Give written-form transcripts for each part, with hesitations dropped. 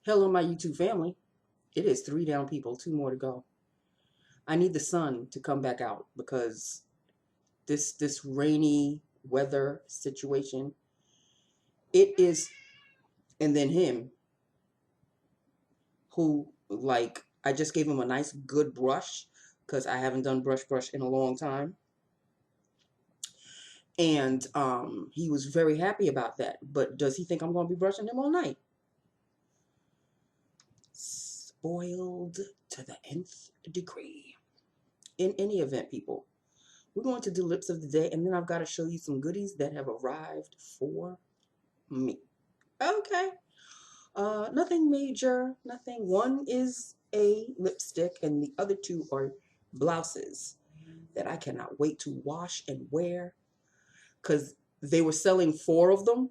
Hello, my YouTube family. It is 3 down, people, 2 more to go. I need the sun to come back out because this rainy weather situation, it is, and then him, who, like, I just gave him a nice good brush because I haven't done brush in a long time. And he was very happy about that. But does he think I'm going to be brushing him all night? Spoiled to the nth degree. In any event, people, we're going to do lips of the day, and then I've got to show you some goodies that have arrived for me. Okay. Nothing major, nothing. One is a lipstick, and the other 2 are blouses that I cannot wait to wash and wear because they were selling 4 of them,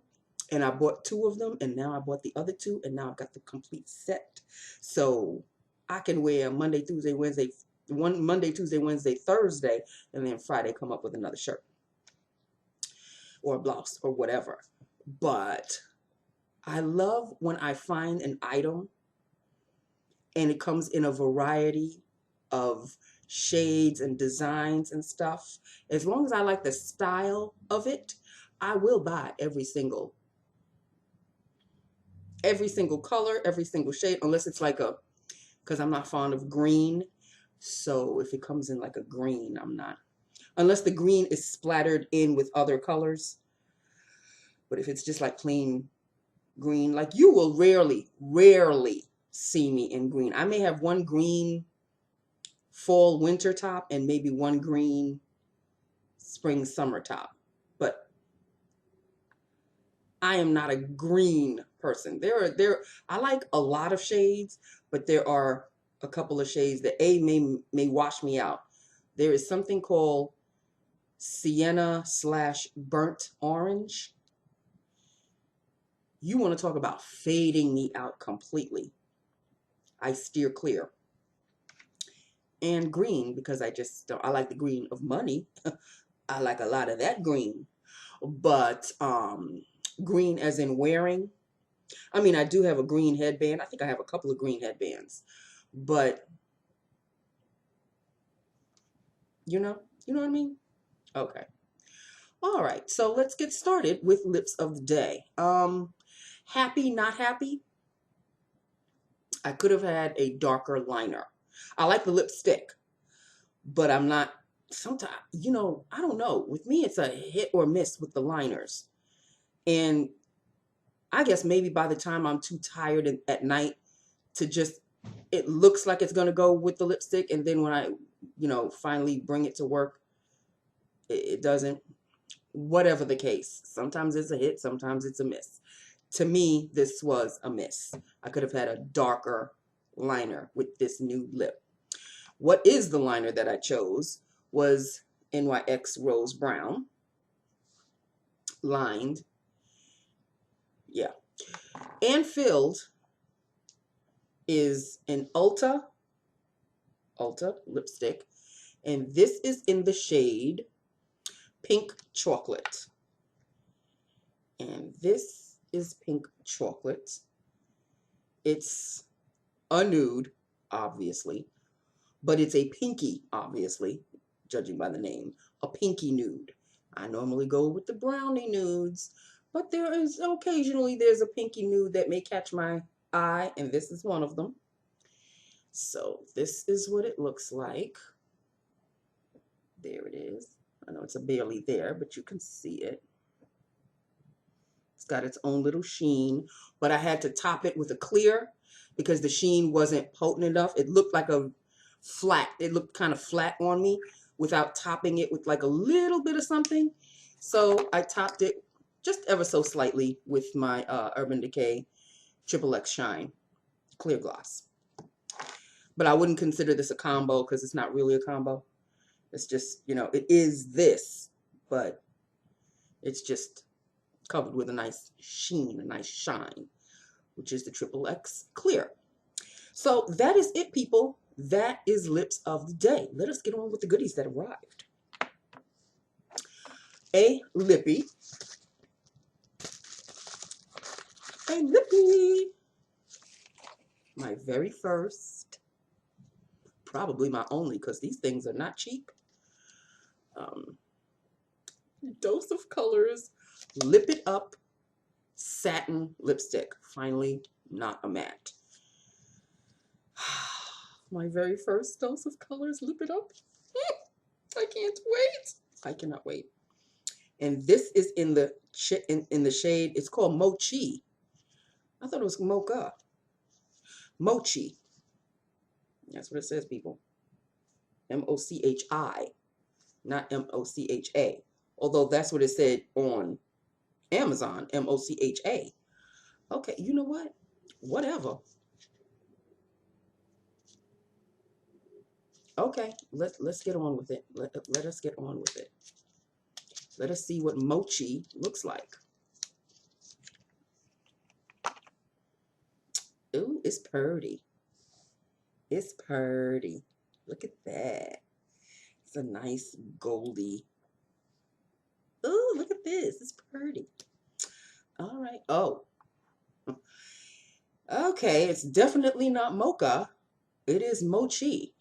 and I bought 2 of them, and now I bought the other 2, and now I've got the complete set. So I can wear Monday, Tuesday, Wednesday, Monday, Tuesday, Wednesday, Thursday, and then Friday come up with another shirt or a blouse or whatever. But I love when I find an item and it comes in a variety of shades and designs and stuff. As long as I like the style of it, I will buy every single color, every single shade, unless it's like because I'm not fond of green. So if it comes in like a green, I'm not. Unless the green is splattered in with other colors. But if it's just like plain green, like you will rarely see me in green. I may have one green fall winter top and maybe one green spring summer top. But I am not a green person. I like a lot of shades, but there are a couple of shades that may wash me out. There is something called sienna / burnt orange. You want to talk about fading me out completely. I steer clear. And green, because I like the green of money. I like a lot of that green. But green as in wearing. I mean, I do have a green headband. I think I have a couple of green headbands. But you know what I mean? Okay. All right. So let's get started with lips of the day. Happy, not happy. I could have had a darker liner. I like the lipstick, but I'm not, sometimes, I don't know. With me, it's a hit or miss with the liners. And I guess maybe by the time I'm too tired at night to just, it looks like it's going to go with the lipstick. And then when I, finally bring it to work, it doesn't. Whatever the case. Sometimes it's a hit, sometimes it's a miss. To me, this was a miss. I could have had a darker liner with this new lip. What is the liner that I chose was NYX Rose Brown. Lined. Yeah. And filled is an Ulta lipstick. And this is in the shade Pink Chocolate. And this is Pink Chocolate. It's a nude, obviously, but it's a pinky, obviously, judging by the name, a pinky nude. I normally go with the brownie nudes, but there's a pinky nude that may catch my eye, and this is one of them. So this is what it looks like. There it is. I know it's barely there, but you can see it. It's got its own little sheen, but I had to top it with a clear because the sheen wasn't potent enough. It looked like it looked kind of flat on me without topping it with like a little bit of something. So I topped it just ever so slightly with my Urban Decay XXX Shine Clear Gloss. But I wouldn't consider this a combo because it's not really a combo. It's just, it is this, but it's just covered with a nice sheen, a nice shine, which is the XXX Clear. So that is it, people. That is lips of the day. Let us get on with the goodies that arrived. A lippy. A lippy. My very first, probably my only, because these things are not cheap. Dose of Colors Lip It Up Satin Lipstick. Finally, not a matte. My very first Dose of Colors Lip It Up. I can't wait. I cannot wait. And this is in the shade. It's called Mochi. I thought it was Mocha. Mochi. That's what it says, people. M-O-C-H-I, not M-O-C-H-A. Although that's what it said on Amazon, M-O-C-H-A. Okay, you know what? Whatever. Okay, let's get on with it. Let us get on with it. Let us see what Mochi looks like. Ooh, it's pretty. It's pretty. Look at that. It's a nice goldy. Ooh, look at this. It's pretty. All right. Oh. Okay, it's definitely not mocha. It is mochi.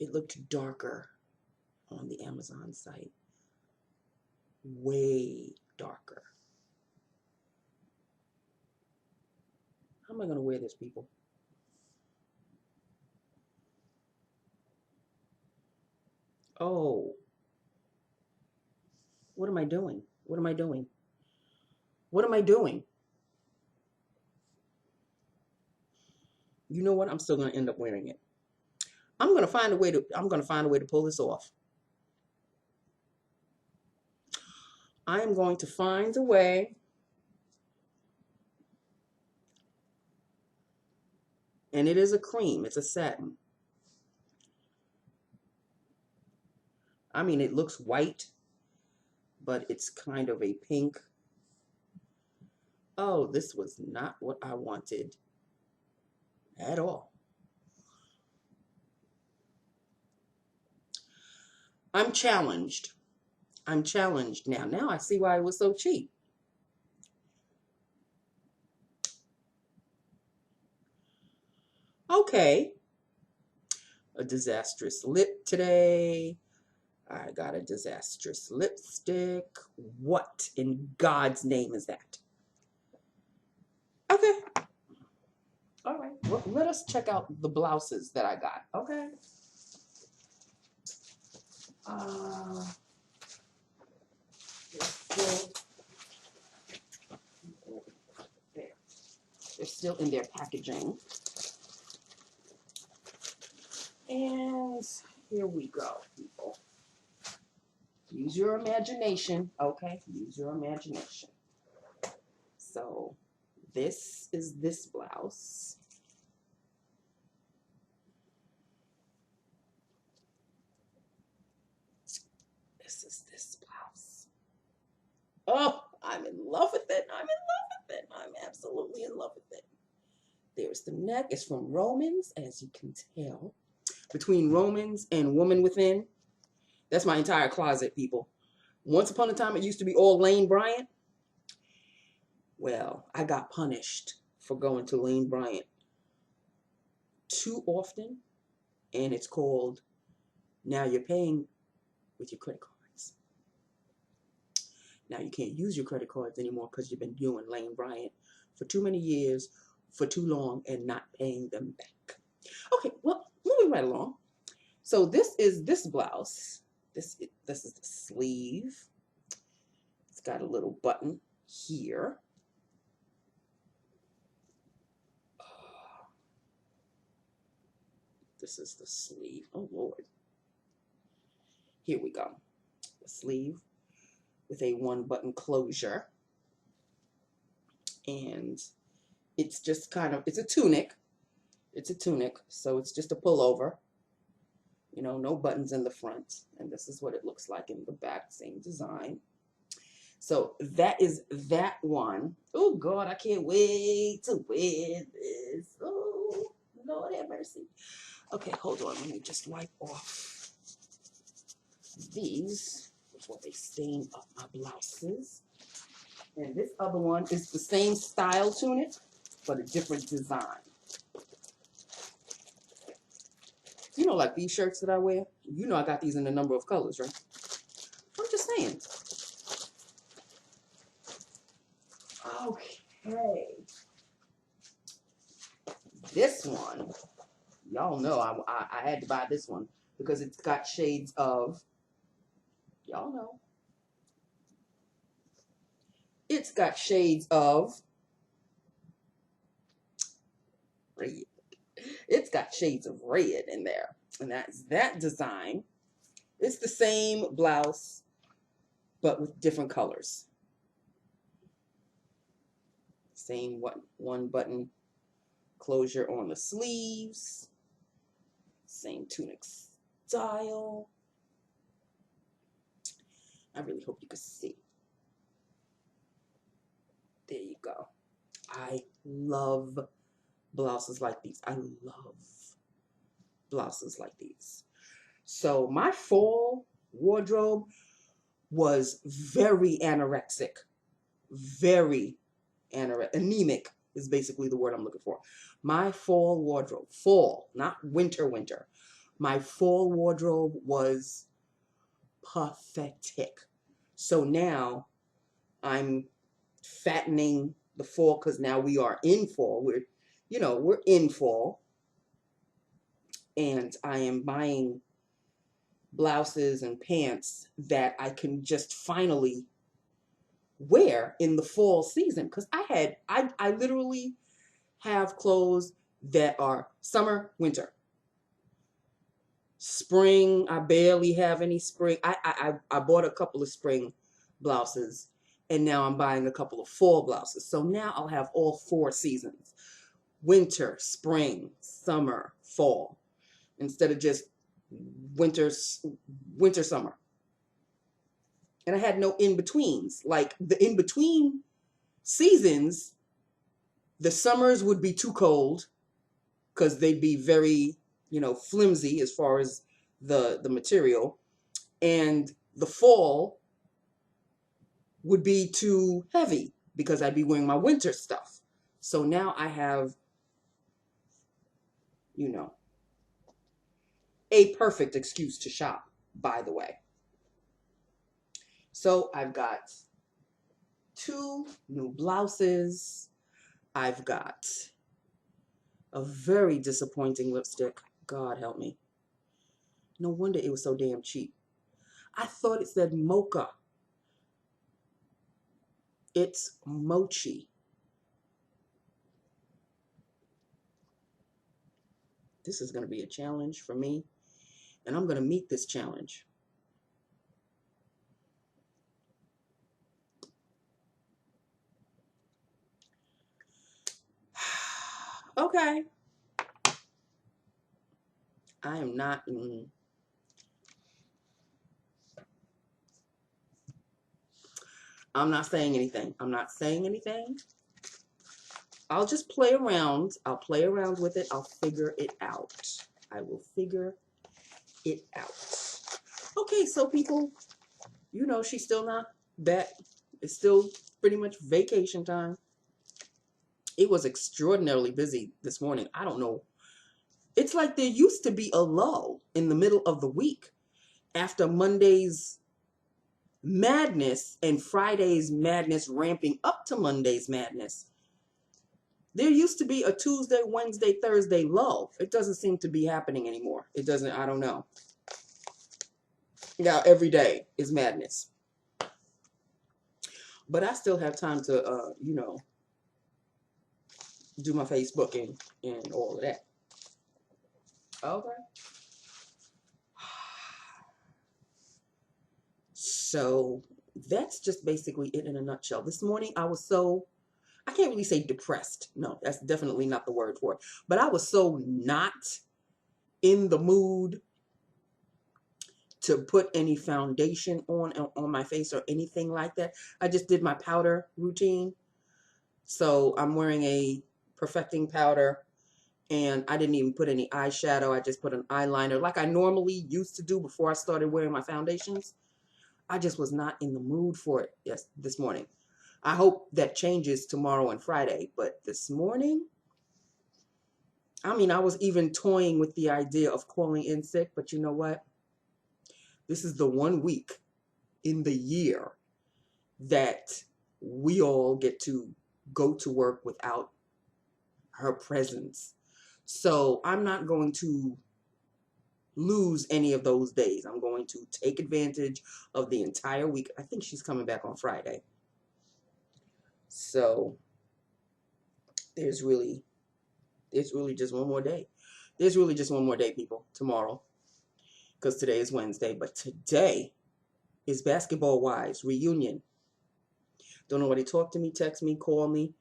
It looked darker on the Amazon site. Way darker. How am I going to wear this, people? Oh. What am I doing? What am I doing? What am I doing? You know what? I'm still going to end up wearing it. I'm going to find a way to pull this off. I am going to find a way. And it is a cream. It's a satin. I mean, it looks white, but it's kind of a pink. Oh, this was not what I wanted at all. I'm challenged. I'm challenged now. Now I see why it was so cheap. Okay. A disastrous lip today. I got a disastrous lipstick. What in God's name is that? Okay. All right. Well, let us check out the blouses that I got. Okay. They're still in their packaging. And here we go, people. Use your imagination, okay? Use your imagination. So this is this blouse. This is this blouse. Oh, I'm in love with it. I'm in love with it. I'm absolutely in love with it. There's the neck. It's from Romans, as you can tell. Between Romans and Woman Within. That's my entire closet, people. Once upon a time, it used to be all Lane Bryant. Well, I got punished for going to Lane Bryant too often. And it's called, now you're paying with your credit cards. Now you can't use your credit cards anymore because you've been doing Lane Bryant for too many years, for too long, and not paying them back. Okay, well, moving right along. So this is this blouse. This is the sleeve. It's got a little button here. This is the sleeve. Oh, Lord. Here we go. The sleeve with a one-button closure. And it's just kind of, it's a tunic. It's a tunic, so it's just a pullover. You know, no buttons in the front. And this is what it looks like in the back, same design. So that is that one. Oh, God, I can't wait to wear this. Oh, Lord have mercy. Okay, hold on. Let me just wipe off these before they stain up my blouses. And this other one is the same style tunic, but a different design. You know, like these shirts that I wear? You know I got these in a number of colors, right? I'm just saying. Okay. This one, y'all know I had to buy this one because it's got shades of, y'all know. It's got shades of red. It's got shades of red in there. And that's that design. It's the same blouse, but with different colors. Same one button closure on the sleeves. Same tunic style. I really hope you can see. There you go. I love blouses like these. I love blouses like these. So my fall wardrobe was very anorexic. Very anemic is basically the word I'm looking for. My fall wardrobe, fall, not winter. My fall wardrobe was pathetic. So now I'm fattening the fall because now we are in fall. We're in fall. And I am buying blouses and pants that I can just finally wear in the fall season. Because I literally have clothes that are summer, winter. Spring, I barely have any spring. I bought a couple of spring blouses, and now I'm buying a couple of fall blouses. So now I'll have all 4 seasons. Winter, spring, summer, fall. Instead of just winter, summer. And I had no in-betweens. Like the in-between seasons, the summers would be too cold because they'd be very, flimsy as far as the material. And the fall would be too heavy because I'd be wearing my winter stuff. So now I have, a perfect excuse to shop, by the way. So I've got 2 new blouses. I've got a very disappointing lipstick. God help me. No wonder it was so damn cheap. I thought it said mocha. It's mochi. This is going to be a challenge for me, and I'm going to meet this challenge. Okay. I am not. I'm not saying anything. I'm not saying anything. I'll just play around. I'll play around with it. I'll figure it out. I will figure it out. Okay, so people, she's still not back. It's still pretty much vacation time. It was extraordinarily busy this morning. I don't know. It's like there used to be a lull in the middle of the week after Monday's madness and Friday's madness ramping up to Monday's madness. There used to be a Tuesday, Wednesday, Thursday lull. It doesn't seem to be happening anymore. It doesn't, I don't know. Now every day is madness. But I still have time to, do my Facebooking and all of that. Okay. So that's just basically it in a nutshell. This morning I can't really say depressed. No, that's definitely not the word for it. But I was so not in the mood to put any foundation on my face or anything like that. I just did my powder routine. So I'm wearing a perfecting powder, and I didn't even put any eyeshadow. I just put an eyeliner like I normally used to do before I started wearing my foundations. I just was not in the mood for it this morning. I hope that changes tomorrow and Friday. But this morning, I mean, I was even toying with the idea of calling in sick, but you know what? This is the one week in the year that we all get to go to work without her presence. So I'm not going to lose any of those days. I'm going to take advantage of the entire week. I think she's coming back on Friday. So there's really just one more day. There's really just one more day, people, tomorrow. Because today is Wednesday. But today is Basketball Wives reunion. Don't nobody talk to me, text me, call me.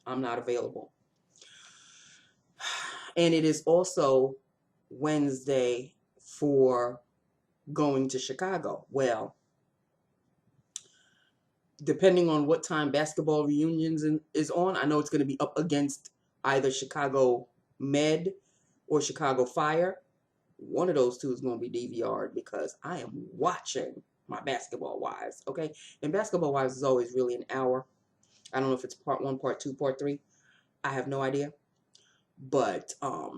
I'm not available. And it is also Wednesday for going to Chicago. Well, depending on what time basketball reunions is on, I know it's going to be up against either Chicago Med or Chicago Fire. One of those two is going to be DVR'd because I am watching my Basketball Wives, okay? And Basketball Wives is always really an hour. I don't know if it's part 1, part 2, part 3. I have no idea. But I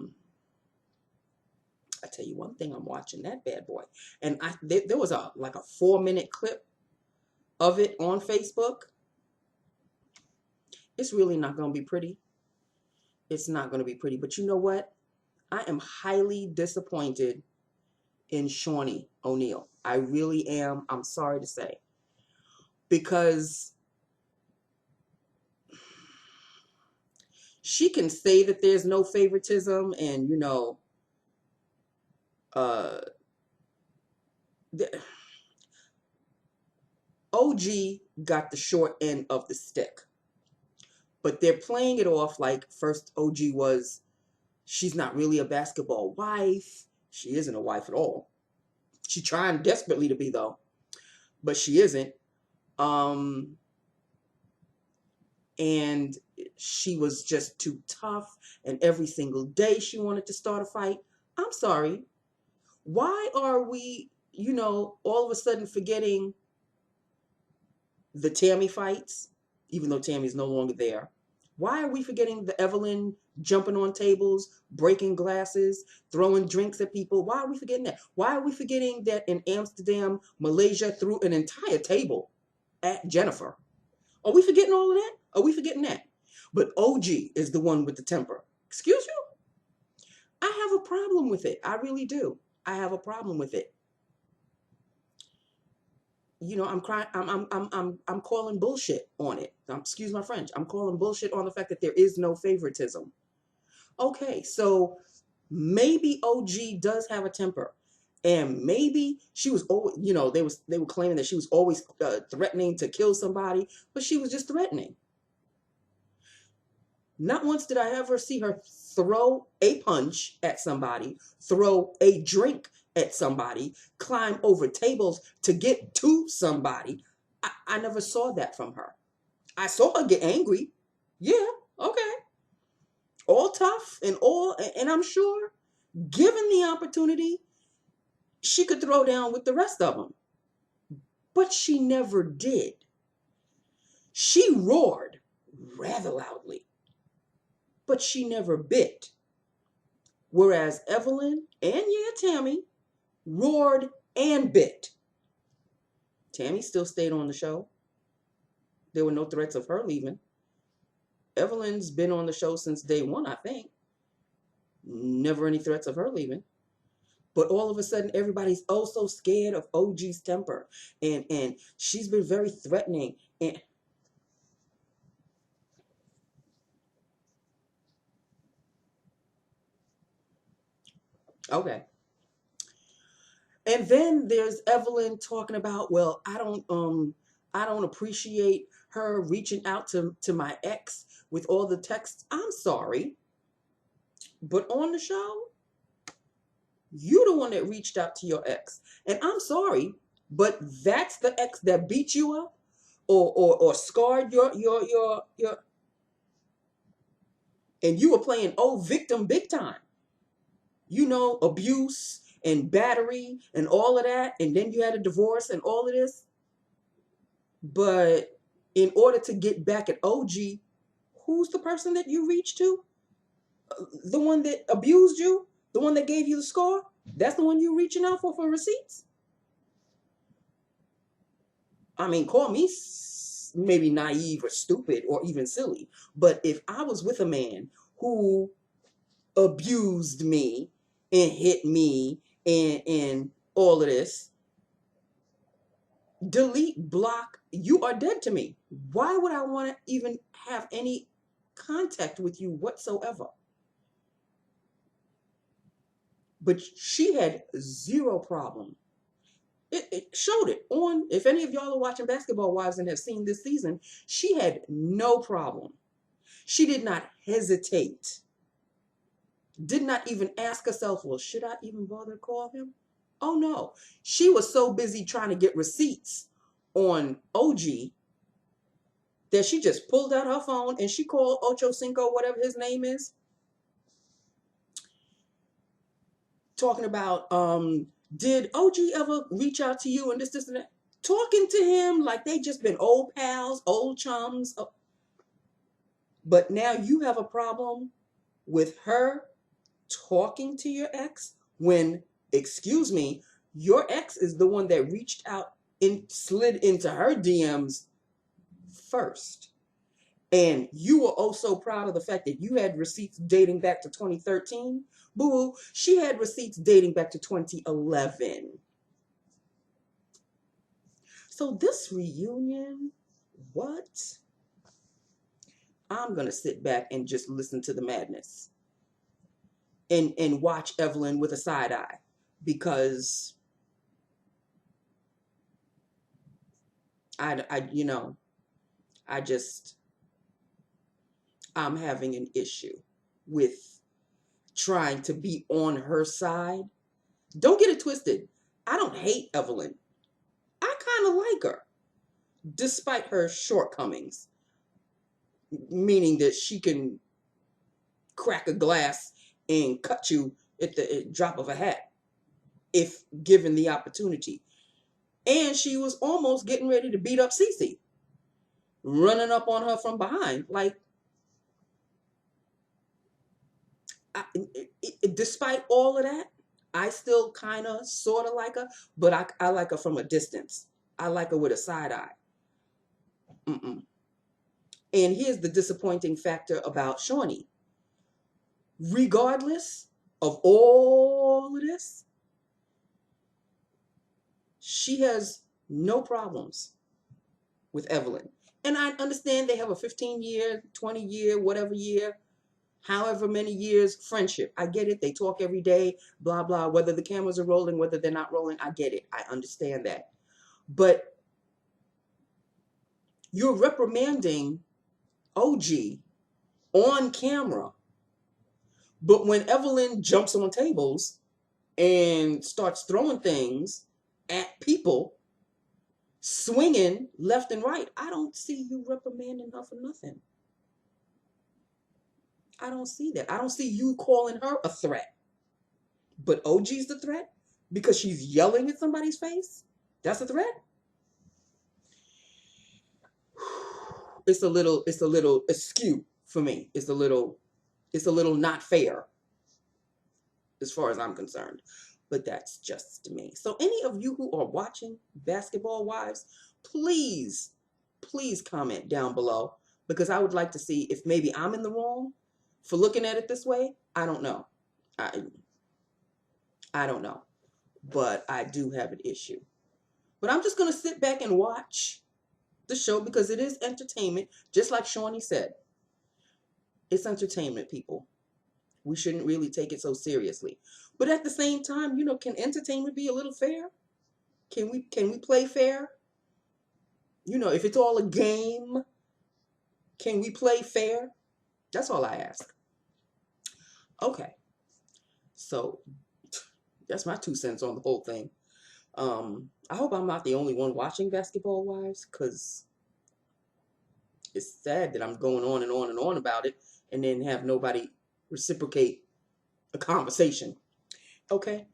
tell you one thing, I'm watching that bad boy. And there was like a 4-minute clip of it on Facebook. It's really not going to be pretty. It's not going to be pretty. But you know what? I am highly disappointed in Shawnee O'Neal. I really am. I'm sorry to say. Because she can say that there's no favoritism and, you know, OG got the short end of the stick. But they're playing it off like first OG was, she's not really a basketball wife. She isn't a wife at all. She's trying desperately to be, though. But she isn't. And she was just too tough. And every single day she wanted to start a fight. I'm sorry. Why are we, you know, all of a sudden forgetting the Tammy fights, even though Tammy's no longer there? Why are we forgetting the Evelyn jumping on tables, breaking glasses, throwing drinks at people? Why are we forgetting that? Why are we forgetting that in Amsterdam, Malaysia threw an entire table at Jennifer? Are we forgetting all of that? Are we forgetting that? But OG is the one with the temper. Excuse you? I have a problem with it. I really do. I have a problem with it. You know, I'm crying. I'm calling bullshit on it. Excuse my French. I'm calling bullshit on the fact that there is no favoritism. Okay, so maybe OG does have a temper, and maybe she was always, you know, they were claiming that she was always threatening to kill somebody, but she was just threatening. Not once did I ever see her throw a punch at somebody, throw a drink at somebody, climb over tables to get to somebody. I never saw that from her. I saw her get angry. Yeah, okay. All tough and I'm sure, given the opportunity, she could throw down with the rest of them. But she never did. She roared rather loudly, but she never bit. Whereas Evelyn and Tammy roared and bit. Tammy still stayed on the show. There were no threats of her leaving. Evelyn's been on the show since day one, I think. Never any threats of her leaving. But all of a sudden, everybody's oh so scared of OG's temper. And she's been very threatening. And okay. And then there's Evelyn talking about, well, I don't appreciate her reaching out to my ex with all the texts. I'm sorry. But on the show, you the one that reached out to your ex. And I'm sorry, but that's the ex that beat you up or scarred your and you were playing victim big time. You know, abuse and battery and all of that, and then you had a divorce and all of this. But in order to get back at OG, who's the person that you reach to? The one that abused you? The one that gave you the scar? That's the one you're reaching out for receipts? I mean, call me maybe naive or stupid or even silly. But if I was with a man who abused me and hit me and all of this, delete, block, you are dead to me. Why would I want to even have any contact with you whatsoever? But she had zero problem. It showed it on, if any of y'all are watching Basketball Wives and have seen this season, she had no problem. She did not hesitate. Did not even ask herself, well, should I even bother to call him? Oh no. She was so busy trying to get receipts on OG that she just pulled out her phone and she called Ocho Cinco, whatever his name is, talking about, did OG ever reach out to you and this, and that? Talking to him like they just been old pals, old chums. But now you have a problem with her talking to your ex when, excuse me, your ex is the one that reached out and slid into her DMs first. And you were oh so proud of the fact that you had receipts dating back to 2013. Boo, she had receipts dating back to 2011. So this reunion, what? I'm going to sit back and just listen to the madness and watch Evelyn with a side eye, because I just, I'm having an issue with trying to be on her side. Don't get it twisted. I don't hate Evelyn. I kind of like her, despite her shortcomings, meaning that she can crack a glass and cut you at the drop of a hat if given the opportunity. And she was almost getting ready to beat up Cece, running up on her from behind. Like, despite all of that, I still kind of sort of like her, but I like her from a distance. I like her with a side eye. Mm-mm. And here's the disappointing factor about Shawnee. Regardless of all of this, she has no problems with Evelyn. And I understand they have a 15-year, 20-year, whatever year, however many years friendship. I get it. They talk every day, blah, blah, whether the cameras are rolling, whether they're not rolling. I get it. I understand that. But you're reprimanding OG on camera. But when Evelyn jumps on tables and starts throwing things at people, swinging left and right, I don't see you reprimanding her for nothing. I don't see that. I don't see you calling her a threat. But OG's the threat because she's yelling at somebody's face? That's a threat? It's a little askew for me. It's a little not fair as far as I'm concerned. But that's just me. So any of you who are watching Basketball Wives, please comment down below, because I would like to see if maybe I'm in the wrong for looking at it this way. I don't know. I don't know. But I do have an issue. But I'm just going to sit back and watch the show because it is entertainment. Just like Shawnee said, it's entertainment, people. We shouldn't really take it so seriously. But at the same time, can entertainment be a little fair? Can we play fair? If it's all a game, can we play fair? That's all I ask. Okay. So that's my 2 cents on the whole thing. I hope I'm not the only one watching Basketball Wives, because it's sad that I'm going on and on and on about it and then have nobody reciprocate a conversation. Okay.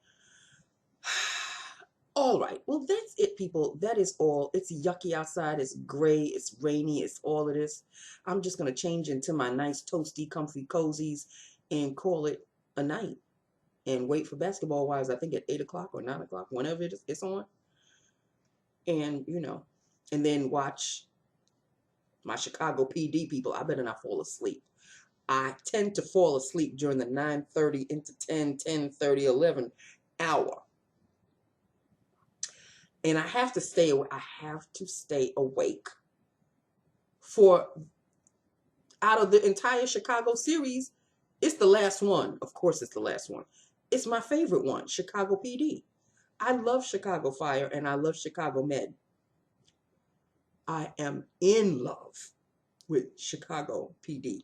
All right. Well, that's it, people. That is all. It's yucky outside. It's gray. It's rainy. It's all of this. I'm just going to change into my nice, toasty, comfy cozies and call it a night and wait for Basketball Wives, I think at 8 o'clock or 9 o'clock, whenever it's on. And, you know, and then watch my Chicago PD people. I better not fall asleep. I tend to fall asleep during the 9:30 into 10, 10:30, 11 hour. And I have to stay awake for, out of the entire Chicago series, it's the last one. Of course it's the last one. It's my favorite one, Chicago PD. I love Chicago Fire and I love Chicago Med. I am in love with Chicago PD.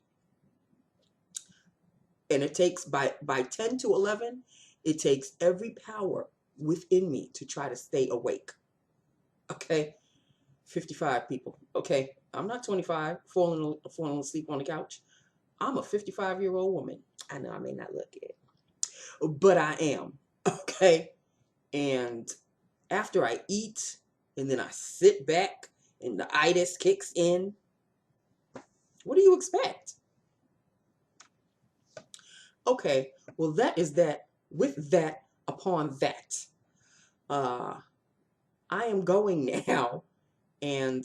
And it takes, by 10 to 11, it takes every power within me to try to stay awake. Okay? 55 people. Okay? I'm not 25, falling asleep on the couch. I'm a 55-year-old woman. I know I may not look it, but I am. Okay? And after I eat, and then I sit back, and the itis kicks in, what do you expect? Okay, well, that is that. With that, upon that, I am going now, and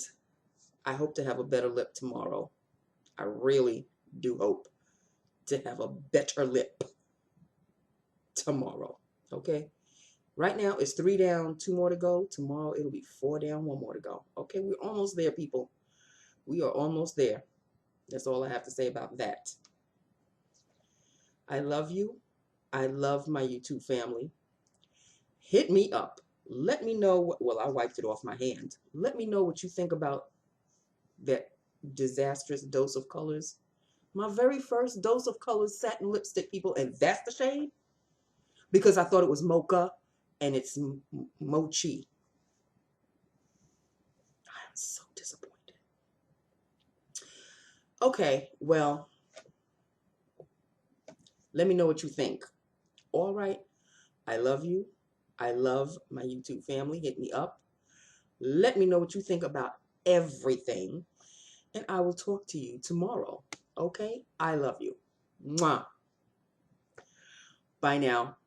I hope to have a better lip tomorrow. I really do hope to have a better lip tomorrow. Okay? Right now, it's 3 down, 2 more to go. Tomorrow, it'll be 4 down, 1 more to go. Okay? We're almost there, people. We are almost there. That's all I have to say about that. I love you. I love my YouTube family. Hit me up. Let me know well, I wiped it off my hand. Let me know what you think about that disastrous dose of colors. My very first dose of colors, satin lipstick, people, and that's the shade? Because I thought it was mocha, and it's mochi. I am so disappointed. Okay, well, let me know what you think. All right, I love you. I love my YouTube family. Hit me up. Let me know what you think about everything. And I will talk to you tomorrow. Okay? I love you. Mwah. Bye now.